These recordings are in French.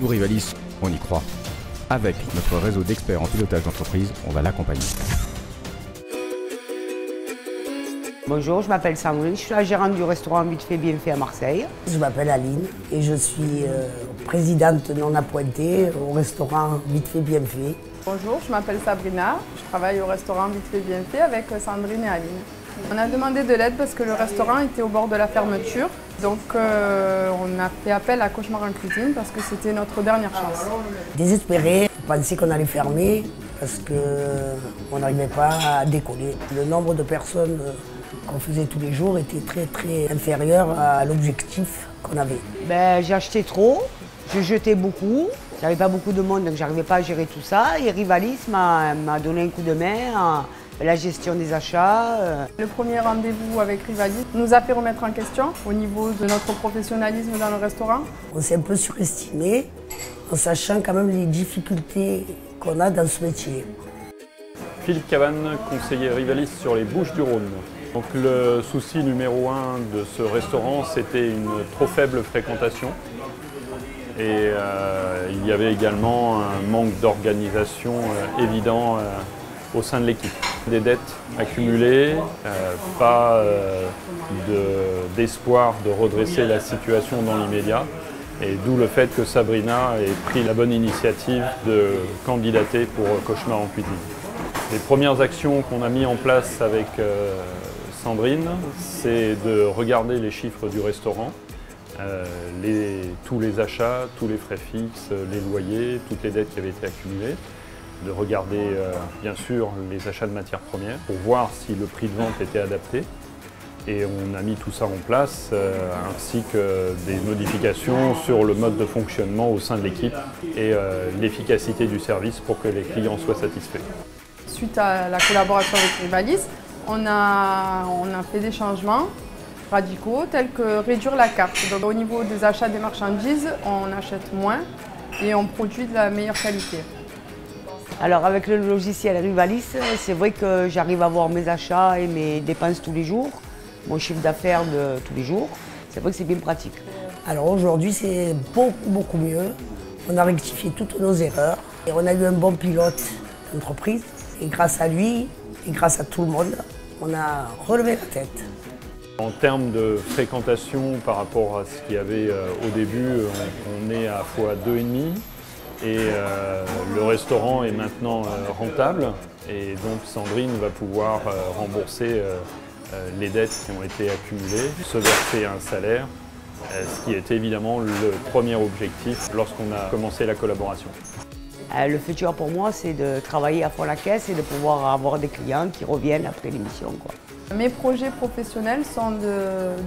Nous, Rivalis, on y croit. Avec notre réseau d'experts en pilotage d'entreprise, on va l'accompagner. Bonjour, je m'appelle Sandrine, je suis la gérante du restaurant Vite Fait Bien Fait à Marseille. Je m'appelle Aline et je suis présidente non appointée au restaurant Vite Fait Bien Fait. Bonjour, je m'appelle Sabrina, je travaille au restaurant Vite Fait Bien Fait avec Sandrine et Aline. On a demandé de l'aide parce que le restaurant était au bord de la fermeture, donc on a fait appel à Cauchemar en cuisine parce que c'était notre dernière chance. Désespéré, on pensait qu'on allait fermer parce qu'on n'arrivait pas à décoller. Le nombre de personnes qu'on faisait tous les jours était très inférieur à l'objectif qu'on avait. J'ai acheté trop, je jetais beaucoup, j'avais pas beaucoup de monde donc j'arrivais pas à gérer tout ça et Rivalis m'a donné un coup de main à la gestion des achats. Le premier rendez-vous avec Rivalis nous a fait remettre en question au niveau de notre professionnalisme dans le restaurant. On s'est un peu surestimé en sachant quand même les difficultés qu'on a dans ce métier. Philippe Cabane, conseiller Rivalis sur les Bouches-du-Rhône. Donc le souci numéro 1 de ce restaurant, c'était une trop faible fréquentation. Et il y avait également un manque d'organisation évident au sein de l'équipe. Des dettes accumulées, pas d'espoir de redresser la situation dans l'immédiat. Et d'où le fait que Sabrina ait pris la bonne initiative de candidater pour Cauchemar en cuisine. Les premières actions qu'on a mises en place avec Sandrine, c'est de regarder les chiffres du restaurant, tous les achats, tous les frais fixes, les loyers, toutes les dettes qui avaient été accumulées, de regarder bien sûr les achats de matières premières pour voir si le prix de vente était adapté. Et on a mis tout ça en place, ainsi que des modifications sur le mode de fonctionnement au sein de l'équipe et l'efficacité du service pour que les clients soient satisfaits. Suite à la collaboration avec Rivalis, on a fait des changements radicaux tels que réduire la carte. Donc, au niveau des achats des marchandises, on achète moins et on produit de la meilleure qualité. Alors avec le logiciel Rivalis, c'est vrai que j'arrive à voir mes achats et mes dépenses tous les jours, mon chiffre d'affaires de tous les jours. C'est vrai que c'est bien pratique. Alors aujourd'hui, c'est beaucoup mieux. On a rectifié toutes nos erreurs et on a eu un bon pilote d'entreprise. Et grâce à lui et grâce à tout le monde, on a relevé la tête. En termes de fréquentation par rapport à ce qu'il y avait au début, on est à x2,5 et le restaurant est maintenant rentable et donc Sandrine va pouvoir rembourser les dettes qui ont été accumulées, se verser un salaire, ce qui est évidemment le premier objectif lorsqu'on a commencé la collaboration. Le futur pour moi, c'est de travailler à fond la caisse et de pouvoir avoir des clients qui reviennent après l'émission. Mes projets professionnels sont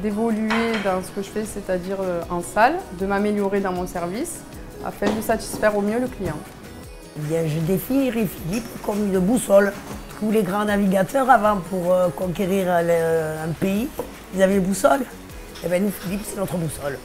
d'évoluer dans ce que je fais, c'est-à-dire en salle, de m'améliorer dans mon service, afin de satisfaire au mieux le client. Je définirais Philippe comme une boussole. Tous les grands navigateurs, avant, pour conquérir un pays, ils avaient une boussole. Et bien nous, Philippe, c'est notre boussole.